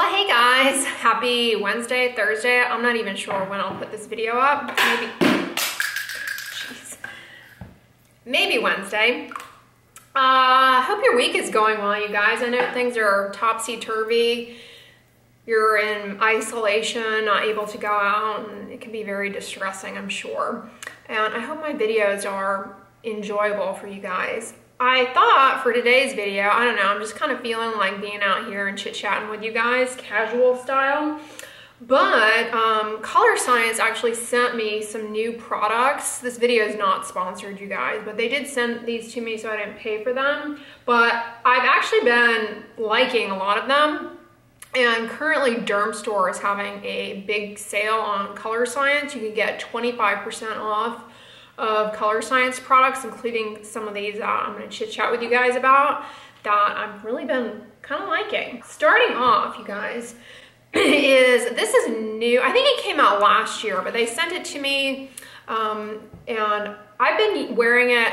Hey guys, happy Wednesday, Thursday. I'm not even sure when I'll put this video up. Maybe Wednesday. Hope your week is going well, you guys. I know things are topsy-turvy. You're in isolation, not able to go out, and it can be very distressing, I'm sure. And I hope my videos are enjoyable for you guys. I thought for today's video, I don't know, I'm just kind of feeling like being out here and chit-chatting with you guys, casual style. But Color Science actually sent me some new products. This video is not sponsored, you guys, but they did send these to me, so I didn't pay for them. But I've actually been liking a lot of them. And currently Derm Store is having a big sale on Color Science. You can get 25% off of Color Science products, including some of these I'm going to chit chat with you guys about that I've really been kind of liking. Starting off, you guys, this is new. I think it came out last year, but they sent it to me, and I've been wearing it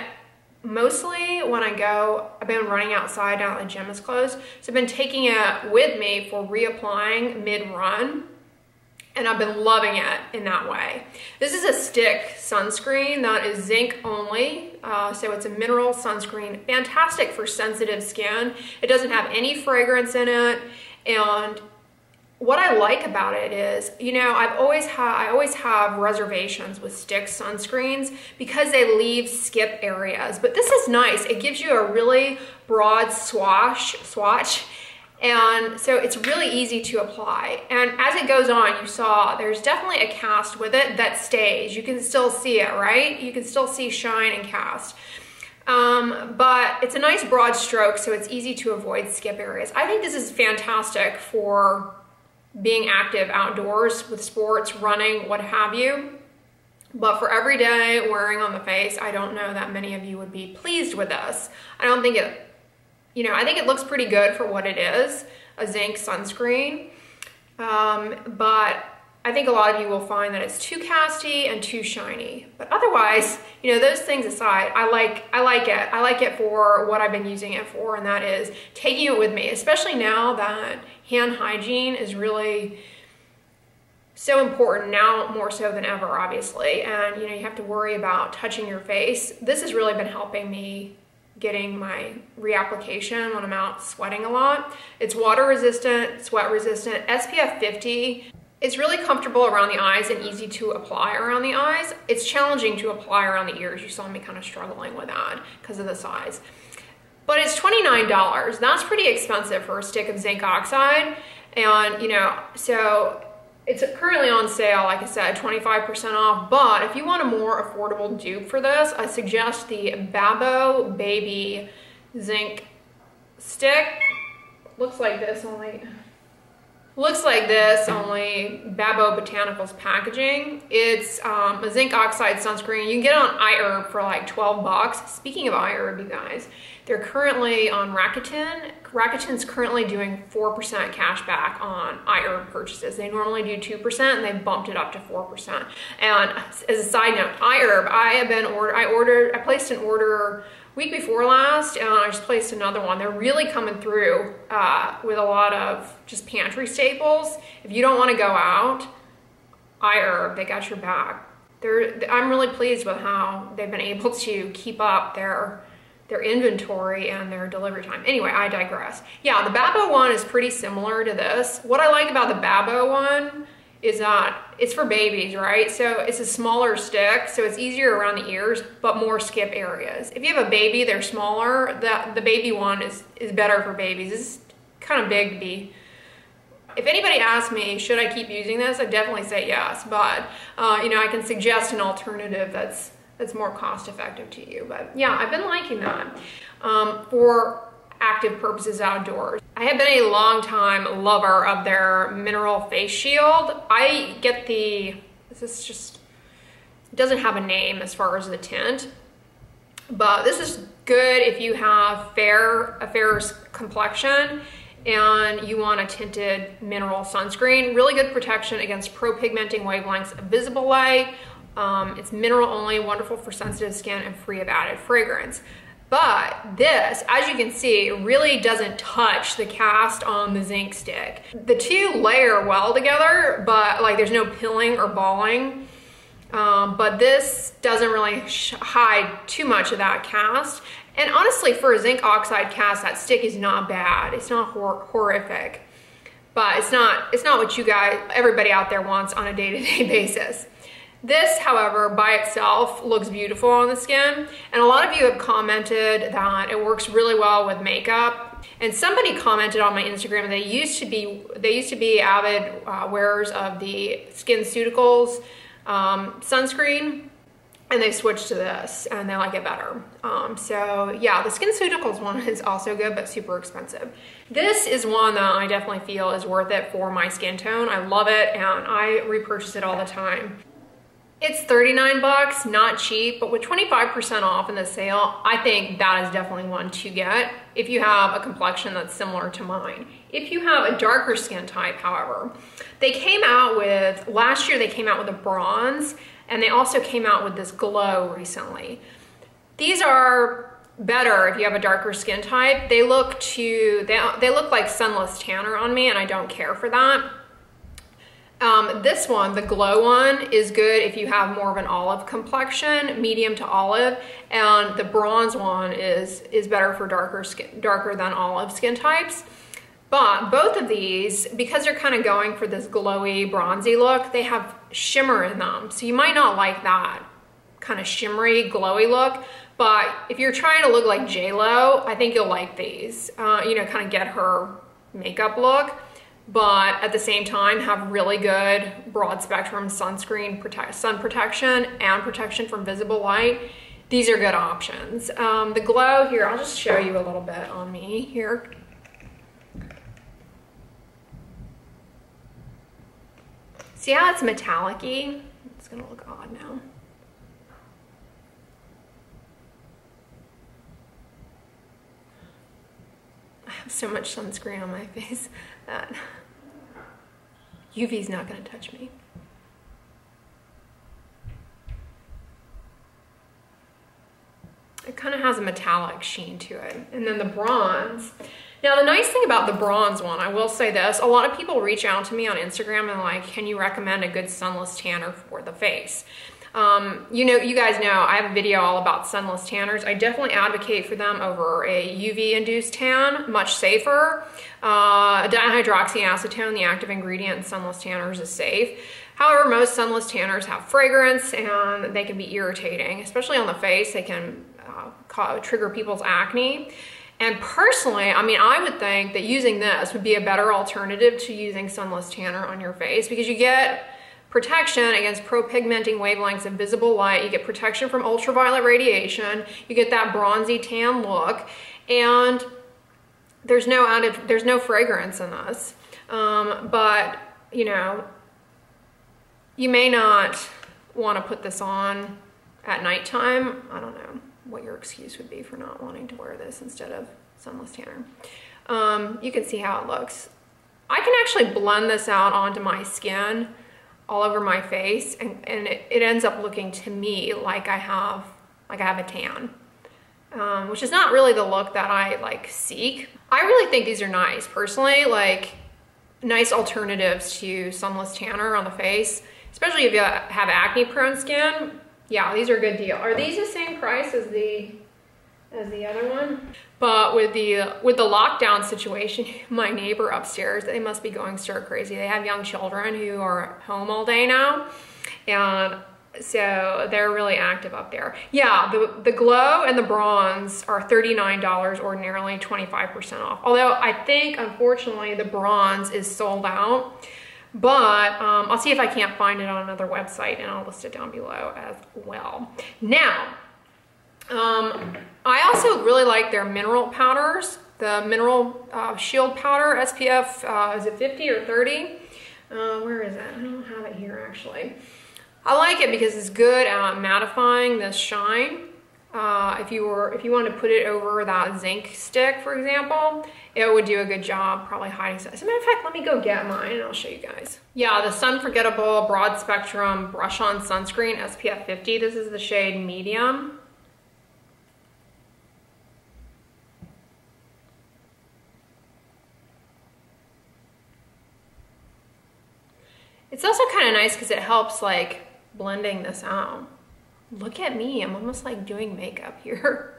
mostly when I go. I've been running outside now that the gym is closed, so I've been taking it with me for reapplying mid-run. And I've been loving it in that way. This is a stick sunscreen that is zinc only. So it's a mineral sunscreen, fantastic for sensitive skin. It doesn't have any fragrance in it. And what I like about it is, you know, I always have reservations with stick sunscreens because they leave skip areas. But this is nice. It gives you a really broad swatch. And so it's really easy to apply. And as it goes on, you saw there's definitely a cast with it that stays. You can still see it, right? You can still see shine and cast. But it's a nice broad stroke, so it's easy to avoid skip areas. I think this is fantastic for being active outdoors with sports, running, what have you. But for everyday wearing on the face, I don't know that many of you would be pleased with this. I don't think it, you know, I think it looks pretty good for what it is, a zinc sunscreen. But I think a lot of you will find that it's too casty and too shiny. But otherwise, you know, those things aside, I like it. I like it for what I've been using it for, and that is taking it with me, especially now that hand hygiene is really so important, now more so than ever, obviously. And, you know, you have to worry about touching your face. This has really been helping me getting my reapplication when I'm out sweating a lot. It's water resistant, sweat resistant, SPF 50. It's really comfortable around the eyes and easy to apply around the eyes. It's challenging to apply around the ears. You saw me kind of struggling with that because of the size. But it's $29. That's pretty expensive for a stick of zinc oxide. And, you know, so it's currently on sale, like I said, 25% off, but if you want a more affordable dupe for this, I suggest the Babo Baby Zinc Stick. Looks like this, only Babo Botanicals packaging. It's a zinc oxide sunscreen. You can get it on iHerb for like 12 bucks. Speaking of iHerb, you guys, they're currently on Rakuten. Rakuten's currently doing 4% cash back on iHerb purchases. They normally do 2% and they bumped it up to 4%. And as a side note, iHerb, I placed an order week before last, and I just placed another one. They're really coming through with a lot of just pantry staples. If you don't want to go out, iHerb, they got your back. I'm really pleased with how they've been able to keep up their inventory and their delivery time. Anyway, I digress. Yeah, the Babo one is pretty similar to this. What I like about the Babo one is that it's for babies, right? So it's a smaller stick, so it's easier around the ears, but more skip areas. If you have a baby, they're smaller. The baby one is better for babies. It's kind of big to be. If anybody asks me, should I keep using this? I definitely say yes, but you know, I can suggest an alternative that's more cost effective to you. But yeah, I've been liking that for active purposes outdoors. I have been a long time lover of their mineral face shield. I get this just doesn't have a name as far as the tint, but this is good if you have a fair complexion and you want a tinted mineral sunscreen. Really good protection against pro-pigmenting wavelengths of visible light. It's mineral only, wonderful for sensitive skin and free of added fragrance. But this, as you can see, really doesn't touch the cast on the zinc stick. The two layer well together, but like there's no pilling or balling. But this doesn't really hide too much of that cast. And honestly, for a zinc oxide cast, that stick is not bad. It's not horrific, but it's not what you guys, everybody out there wants on a day-to-day basis. This, however, by itself looks beautiful on the skin. And a lot of you have commented that it works really well with makeup. And somebody commented on my Instagram, they used to be avid wearers of the SkinCeuticals sunscreen, and they switched to this and they like it better. So yeah, the SkinCeuticals one is also good, but super expensive. This is one that I definitely feel is worth it for my skin tone. I love it and I repurchase it all the time. It's 39 bucks, not cheap, but with 25% off in the sale, I think that is definitely one to get if you have a complexion that's similar to mine. If you have a darker skin type, however, last year they came out with a bronze, and they also came out with this glow recently. These are better if you have a darker skin type. They look like Sunless tanner on me, and I don't care for that. This one, the glow one, is good if you have more of an olive complexion, medium to olive, and the bronze one is better for darker than olive skin types. But both of these, because they're kind of going for this glowy, bronzy look, they have shimmer in them. So you might not like that kind of shimmery, glowy look, but if you're trying to look like J-Lo, I think you'll like these. You know, kind of get her makeup look, but at the same time have really good broad spectrum sunscreen sun protection and protection from visible light. These are good options. The glow here, I'll just show you a little bit on me here. See how it's metallic-y? It's gonna look odd now. I have so much sunscreen on my face that UV's not gonna touch me. It kind of has a metallic sheen to it. And then the bronze. Now the nice thing about the bronze one, I will say this, a lot of people reach out to me on Instagram and like, can you recommend a good sunless tanner for the face? You guys know I have a video all about sunless tanners. I definitely advocate for them over a UV induced tan, much safer. Dihydroxyacetone, the active ingredient in sunless tanners, is safe. However, most sunless tanners have fragrance and they can be irritating, especially on the face. They can trigger people's acne. And personally, I mean, I would think that using this would be a better alternative to using sunless tanner on your face, because you get protection against propigmenting wavelengths of visible light, you get protection from ultraviolet radiation, you get that bronzy tan look, and there's no fragrance in this. But you know, you may not want to put this on at nighttime. I don't know what your excuse would be for not wanting to wear this instead of sunless tanner. You can see how it looks. I can actually blend this out onto my skin all over my face, and it ends up looking to me like I have a tan, which is not really the look that I like seek. I really think these are nice personally, like nice alternatives to sunless tanner on the face, especially if you have acne prone skin. Yeah, these are a good deal. Are these the same price as the other one? But with the lockdown situation, my neighbor upstairs, they must be going stir crazy. They have young children who are home all day now, and so they're really active up there. Yeah, the glow and the bronze are $39 ordinarily, 25% off. Although I think, unfortunately, the bronze is sold out. But I'll see if I can't find it on another website, and I'll list it down below as well. Now, I also really like their mineral powders. The mineral shield powder, SPF, is it 50 or 30? Where is it? I don't have it here actually. I like it because it's good at mattifying this shine. If you wanted to put it over that zinc stick, for example, it would do a good job probably hiding. As a matter of fact, let me go get mine and I'll show you guys. Yeah, the Unforgettable Broad Spectrum Brush On Sunscreen, SPF 50. This is the shade Medium. It's also kind of nice because it helps like blending this out. Look at me, I'm almost like doing makeup here.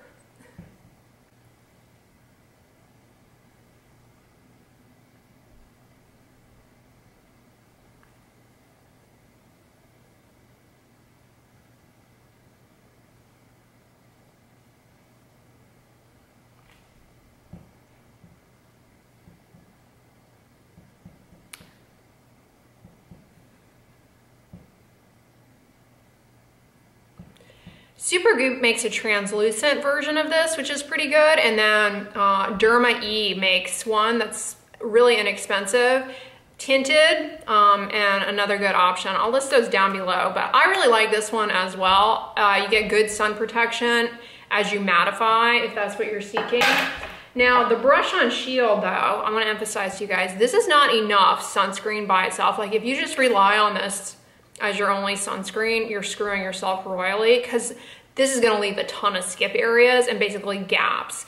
Supergoop makes a translucent version of this, which is pretty good. And then Derma E makes one that's really inexpensive, tinted, and another good option. I'll list those down below, but I really like this one as well. You get good sun protection as you mattify, if that's what you're seeking. Now, the Brush On Shield, though, I want to emphasize to you guys, this is not enough sunscreen by itself. Like, if you just rely on this as your only sunscreen, you're screwing yourself royally, because this is going to leave a ton of skip areas and basically gaps.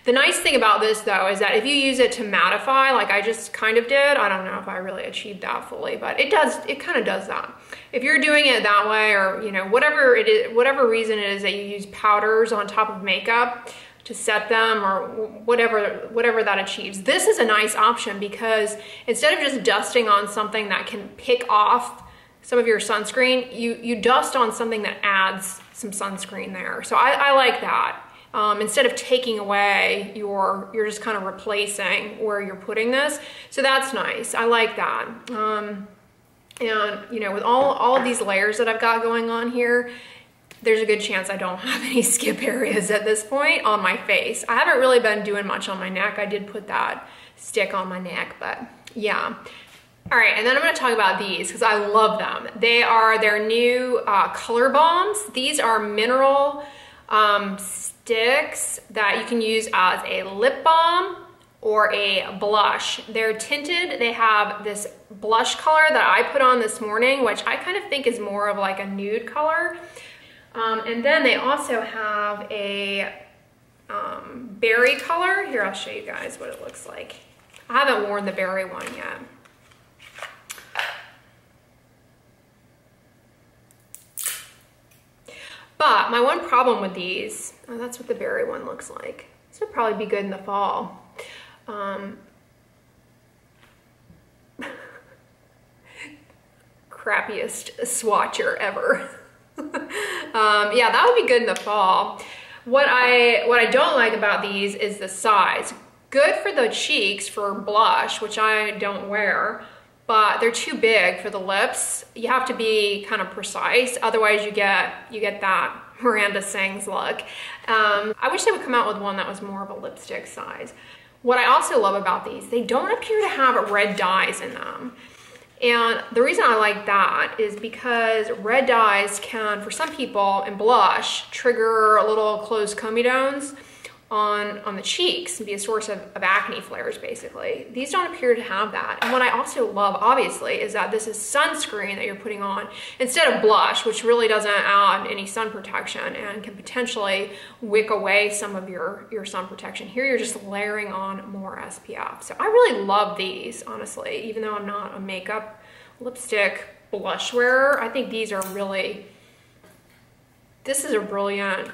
The nice thing about this, though, is that if you use it to mattify, like I just kind of did, I don't know if I really achieved that fully, but it kind of does that. If you're doing it that way, or you know, whatever it is, whatever reason it is that you use powders on top of makeup to set them, or whatever that achieves, this is a nice option, because instead of just dusting on something that can pick off some of your sunscreen, you dust on something that adds some sunscreen there. So I like that. Instead of taking away, you're just kind of replacing where you're putting this. So that's nice. I like that. And you know, with all of these layers that I've got going on here, there's a good chance I don't have any skip areas at this point on my face. I haven't really been doing much on my neck. I did put that stick on my neck, but yeah. All right, and then I'm gonna talk about these because I love them. They are their new color bombs. These are mineral sticks that you can use as a lip balm or a blush. They're tinted. They have this blush color that I put on this morning, which I kind of think is more of like a nude color. And then they also have a berry color. Here, I'll show you guys what it looks like. I haven't worn the berry one yet. But my one problem with these, oh, that's what the berry one looks like. This would probably be good in the fall. Crappiest swatcher ever. Yeah, that would be good in the fall. What I don't like about these is the size. Good for the cheeks for blush, which I don't wear, but they're too big for the lips. You have to be kind of precise, otherwise you get that Miranda Sings look. I wish they would come out with one that was more of a lipstick size. What I also love about these, they don't appear to have red dyes in them. And the reason I like that is because red dyes can, for some people in blush, trigger little closed comedones on the cheeks and be a source of acne flares, basically. These don't appear to have that. And what I also love, obviously, is that this is sunscreen that you're putting on instead of blush, which really doesn't add any sun protection and can potentially wick away some of your sun protection. Here, you're just layering on more SPF. So I really love these, honestly, even though I'm not a makeup, lipstick, blush wearer. I think these are really, this is a brilliant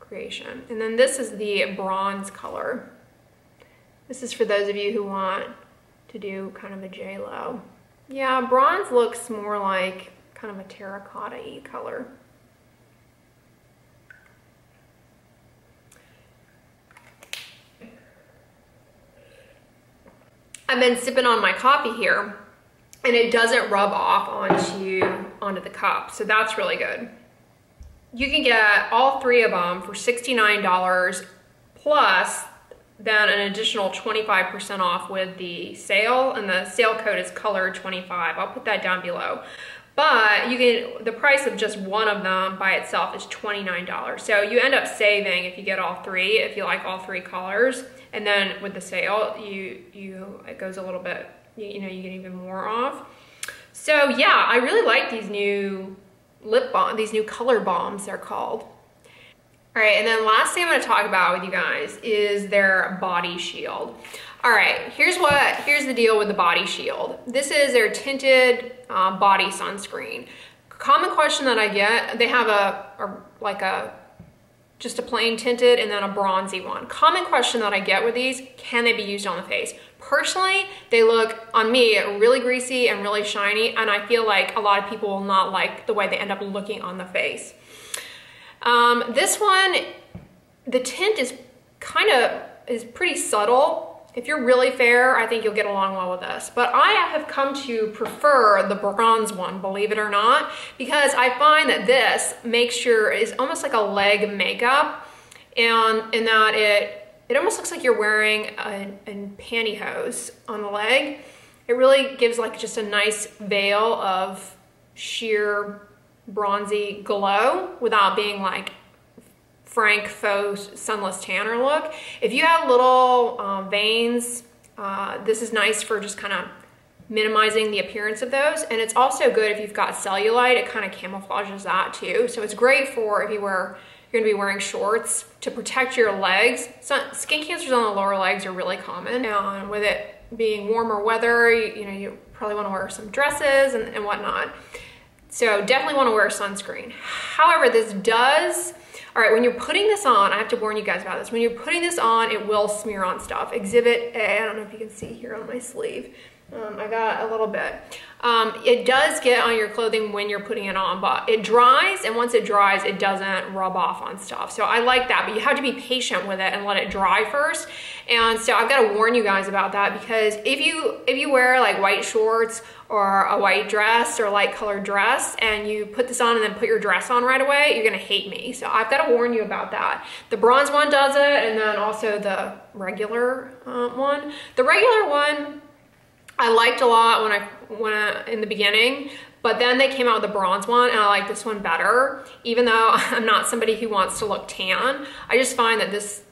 creation. And then this is the bronze color. This is for those of you who want to do kind of a J-Lo. Yeah, bronze looks more like kind of a terracotta-y color. I've been sipping on my coffee here and it doesn't rub off onto the cup, so that's really good. You can get all three of them for $69 plus then an additional 25% off with the sale, and the sale code is COLORED25. I'll put that down below. But you can, the price of just one of them by itself is $29. So you end up saving if you get all three, if you like all three colors. And then with the sale, it goes a little bit, you know, you get even more off. So yeah, I really like these new lip balm, these new color bombs they're called. All right, and then last thing I'm gonna talk about with you guys is their body shield. All right, here's the deal with the Body Shield. This is their tinted body sunscreen. Common question that I get, they have just a plain tinted and then a bronzy one. Common question that I get with these, can they be used on the face? Personally, they look, on me, really greasy and really shiny, and I feel like a lot of people will not like the way they end up looking on the face. This one, the tint is pretty subtle. If you're really fair, I think you'll get along well with this. But I have come to prefer the bronze one, believe it or not, because I find that this is almost like a leg makeup, and in that it almost looks like you're wearing a pantyhose on the leg. It really gives like just a nice veil of sheer bronzy glow without being like frank faux sunless tanner look. If you have little veins, this is nice for just kind of minimizing the appearance of those. And it's also good if you've got cellulite, it kind of camouflages that too. So it's great for if you're gonna be wearing shorts to protect your legs. Skin cancers on the lower legs are really common. And with it being warmer weather, you probably wanna wear some dresses and whatnot. So definitely wanna wear sunscreen. However, all right, when you're putting this on, I have to warn you guys about this. When you're putting this on, it will smear on stuff. Exhibit A, I don't know if you can see here on my sleeve. I got a little bit. It does get on your clothing when you're putting it on, but it dries, and once it dries, it doesn't rub off on stuff. So I like that, but you have to be patient with it and let it dry first. And so I've got to warn you guys about that, because if you wear like white shorts or a white dress or light colored dress and you put this on and then put your dress on right away, you're gonna hate me. So I've got to warn you about that. The bronze one does it, and then also the regular one. The regular one I liked a lot when in the beginning, but then they came out with the bronze one, and I like this one better. Even though I'm not somebody who wants to look tan, I just find that this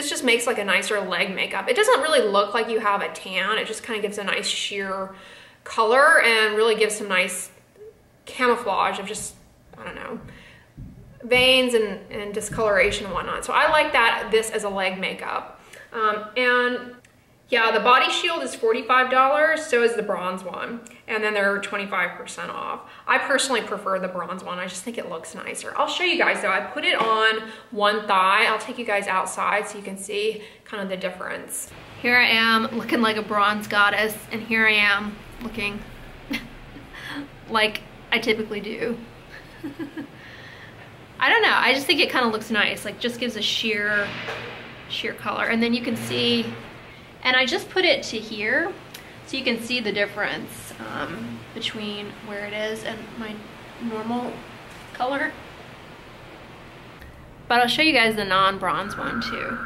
just makes like a nicer leg makeup. It doesn't really look like you have a tan. It just kind of gives a nice sheer color and really gives some nice camouflage of just, I don't know, veins and discoloration and whatnot. So I like this as a leg makeup. And yeah, the Body Shield is $45, so is the bronze one. And then they're 25% off. I personally prefer the bronze one. I just think it looks nicer. I'll show you guys though. I put it on one thigh. I'll take you guys outside so you can see kind of the difference. Here I am looking like a bronze goddess, and here I am looking like I typically do. I don't know, I just think it kind of looks nice. Like, just gives a sheer color. And then you can see, and I just put it to here so you can see the difference between where it is and my normal color. But I'll show you guys the non-bronze one too.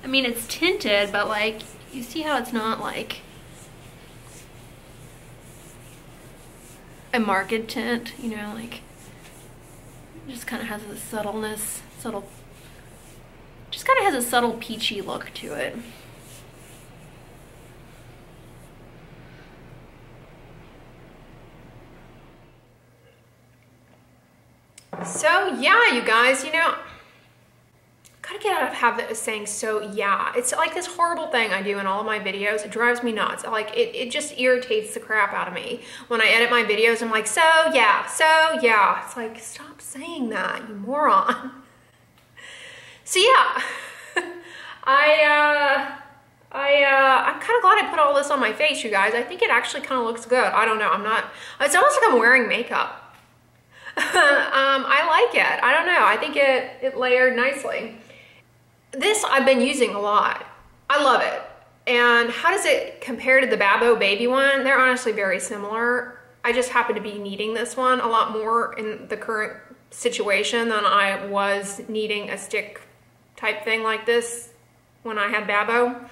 I mean, it's tinted, but like, you see how it's not like a marked tint, you know, like, it just kind of has a subtleness, just kind of has a subtle peachy look to it. So yeah, you guys, you know, gotta get out of habit of saying so yeah. It's like this horrible thing I do in all of my videos. It drives me nuts. Like, it just irritates the crap out of me. When I edit my videos, I'm like, so yeah, so yeah. It's like, stop saying that, you moron. So yeah, I'm kind of glad I put all this on my face, you guys. I think it actually kind of looks good. I don't know, it's almost like I'm wearing makeup. I like it. I don't know, I think it layered nicely. This I've been using a lot. I love it. And how does it compare to the Babo Baby one? They're honestly very similar. I just happen to be needing this one a lot more in the current situation than I was needing a stick type thing like this when I had Babo.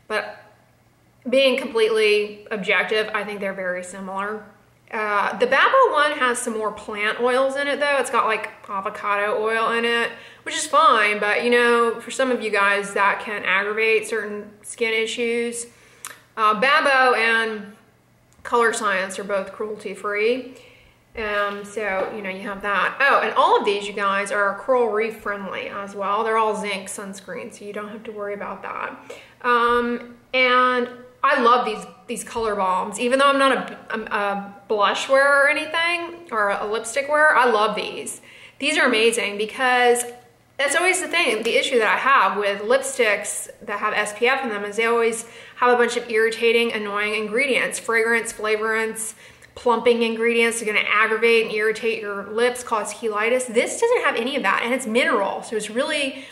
But being completely objective, I think they're very similar. The Babo one has some more plant oils in it though. It's got like avocado oil in it, which is fine, but you know, for some of you guys that can aggravate certain skin issues. Babo and Color Science are both cruelty-free. So, you know, you have that. Oh, and all of these, you guys, are coral reef friendly as well. They're all zinc sunscreen, so you don't have to worry about that. And I love these color balms. Even though I'm not a blush wearer or anything, or a lipstick wearer, I love these. These are amazing because that's always the thing. The issue that I have with lipsticks that have SPF in them is they always have a bunch of irritating, annoying ingredients. Fragrance, flavorants, plumping ingredients are gonna aggravate and irritate your lips, cause cheilitis. This doesn't have any of that, and it's mineral. So it's really,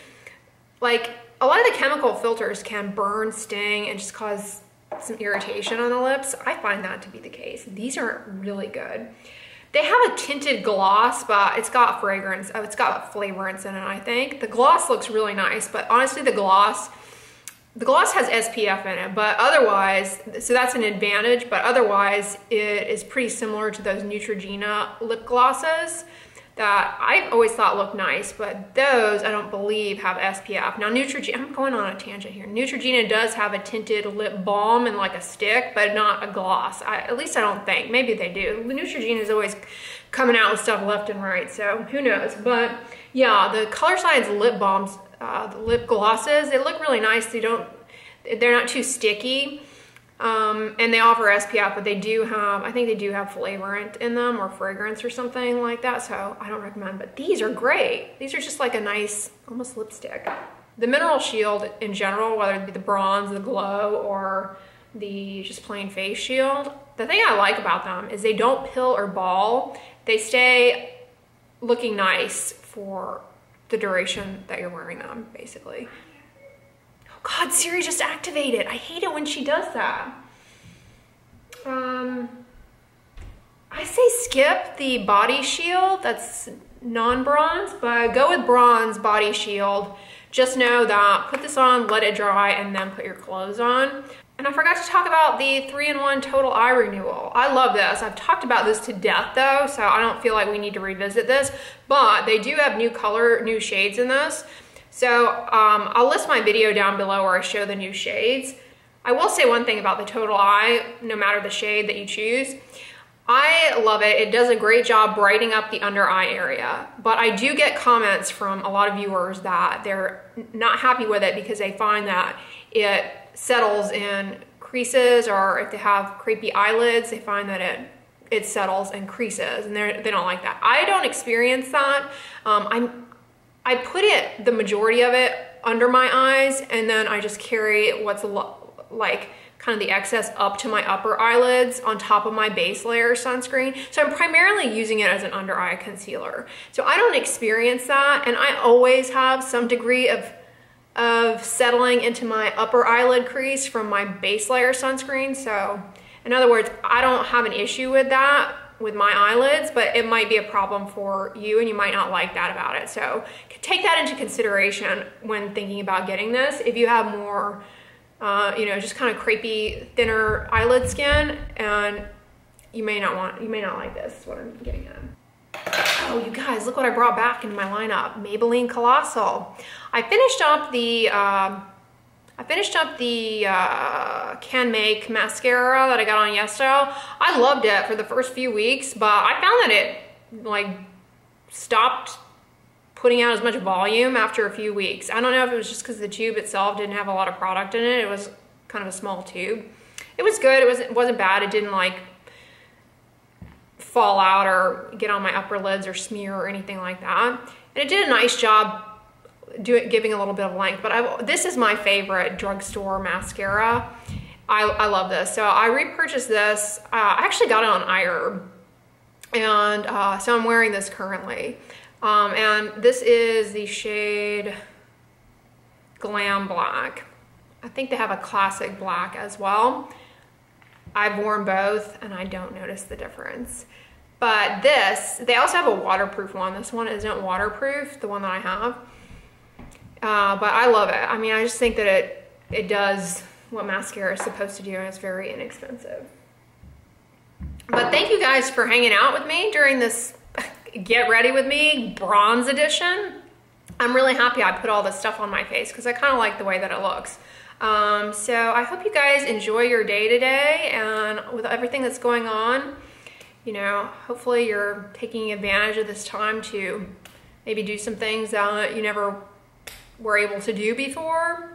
like, a lot of the chemical filters can burn, sting, and just cause some irritation on the lips. I find that to be the case. These are really good. They have a tinted gloss, but it's got fragrance, it's got flavorants in it, I think. The gloss looks really nice, but honestly the gloss has SPF in it, but otherwise, so that's an advantage, but otherwise it is pretty similar to those Neutrogena lip glosses that I've always thought look nice, but those I don't believe have SPF. Now Neutrogena, I'm going on a tangent here. Neutrogena does have a tinted lip balm and like a stick, but not a gloss. At least I don't think. Maybe they do. Neutrogena is always coming out with stuff left and right, so who knows. But yeah, the Color Science lip balms, the lip glosses, they look really nice. They're not too sticky. And they offer SPF, but they do have, I think they do have flavorant in them or fragrance or something like that, so I don't recommend, but these are great. These are just like a nice, almost lipstick. The Mineral Shield in general, whether it be the bronze, the glow, or the just plain face shield, the thing I like about them is they don't pill or ball. They stay looking nice for the duration that you're wearing them, basically. God, Siri just activated. I hate it when she does that. I say skip the body shield. That's non-bronze, but go with bronze body shield. Just know that put this on, let it dry, and then put your clothes on. And I forgot to talk about the 3-in-1 Total Eye Renewal. I love this. I've talked about this to death though, so I don't feel like we need to revisit this, but they do have new shades in this. So I'll list my video down below where I show the new shades. I will say one thing about the Total Eye, no matter the shade that you choose, I love it. It does a great job brightening up the under eye area, but I do get comments from a lot of viewers that they're not happy with it because they find that it settles in creases, or if they have crepey eyelids, they find that it settles in creases, and they don't like that. I don't experience that. I put it, the majority of it, under my eyes, and then I just carry what's like kind of the excess up to my upper eyelids on top of my base layer sunscreen. So I'm primarily using it as an under eye concealer. So I don't experience that, and I always have some degree of settling into my upper eyelid crease from my base layer sunscreen. So in other words, I don't have an issue with that with my eyelids, but it might be a problem for you and you might not like that about it. So take that into consideration when thinking about getting this. If you have more, you know, just kind of crepey, thinner eyelid skin, and you may not like this, is what I'm getting at. Oh, you guys, look what I brought back into my lineup. Maybelline Colossal. I finished up the Can Make mascara that I got on Yesto. I loved it for the first few weeks, but I found that it like stopped putting out as much volume after a few weeks. I don't know if it was just because the tube itself didn't have a lot of product in it. It was kind of a small tube. It was good. It wasn't bad. It didn't like fall out or get on my upper lids or smear or anything like that. And it did a nice job giving a little bit of length, but this is my favorite drugstore mascara. I love this. So I repurchased this. I actually got it on iHerb, and so I'm wearing this currently. And this is the shade Glam Black. I think they have a classic black as well. I've worn both and I don't notice the difference. But this, they also have a waterproof one. This one isn't waterproof, the one that I have. But I love it. I mean, I just think that it does what mascara is supposed to do, and it's very inexpensive. But thank you guys for hanging out with me during this Get Ready With Me bronze edition. I'm really happy I put all this stuff on my face because I kind of like the way that it looks. So I hope you guys enjoy your day today, and with everything that's going on, you know, hopefully you're taking advantage of this time to maybe do some things that you never were able to do before.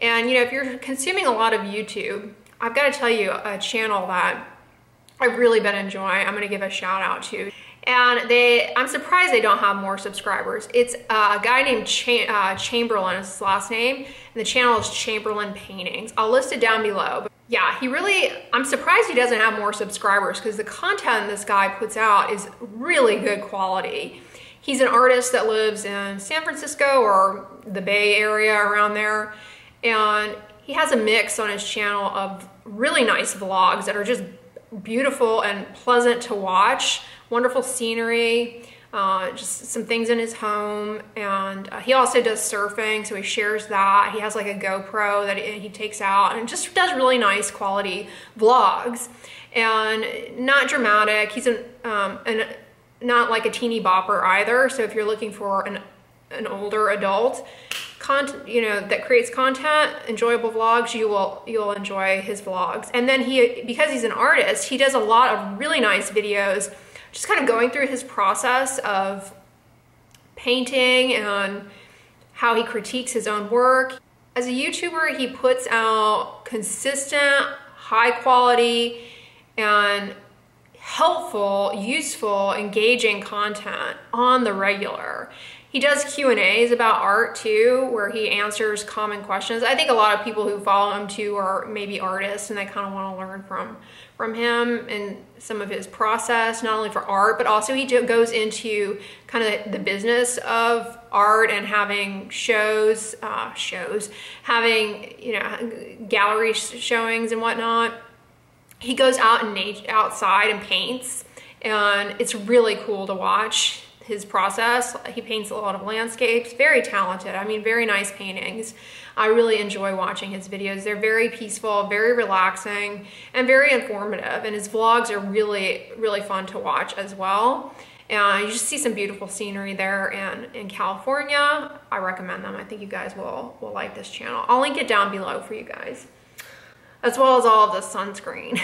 And you know, if you're consuming a lot of YouTube, I've got to tell you a channel that I've really been enjoying. I'm going to give a shout out to. And I'm surprised they don't have more subscribers. It's a guy named Chamberlain is his last name, and the channel is Chamberlain Paintings. I'll list it down below. But yeah, I'm surprised he doesn't have more subscribers, because the content this guy puts out is really good quality. He's an artist that lives in San Francisco or the Bay Area around there, and he has a mix on his channel of really nice vlogs that are just beautiful and pleasant to watch. Wonderful scenery, just some things in his home, and he also does surfing, so he shares that. He has like a GoPro that he takes out and just does really nice quality vlogs, and not dramatic. He's not like a teeny bopper either, so if you're looking for an older adult you know, that creates content, enjoyable vlogs, you'll enjoy his vlogs. And then because he's an artist, he does a lot of really nice videos just kind of going through his process of painting and how he critiques his own work. As a YouTuber, he puts out consistent, high quality, and helpful, useful, engaging content on the regular. He does Q&As about art too, where he answers common questions. I think a lot of people who follow him too are maybe artists, and they kind of want to learn from him and some of his process, not only for art, but also he goes into kind of the business of art and having having, you know, gallery showings and whatnot. He goes out outside and paints, and it's really cool to watch his process. He paints a lot of landscapes, very talented. I mean, very nice paintings. I really enjoy watching his videos. They're very peaceful, very relaxing, and very informative. And his vlogs are really, really fun to watch as well. And you just see some beautiful scenery there in California. I recommend them. I think you guys will like this channel. I'll link it down below for you guys, as well as all of the sunscreen.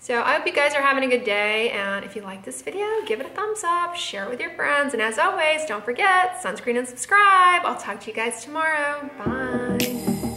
So I hope you guys are having a good day, and if you like this video, give it a thumbs up, share it with your friends, and as always, don't forget, sunscreen and subscribe. I'll talk to you guys tomorrow. Bye.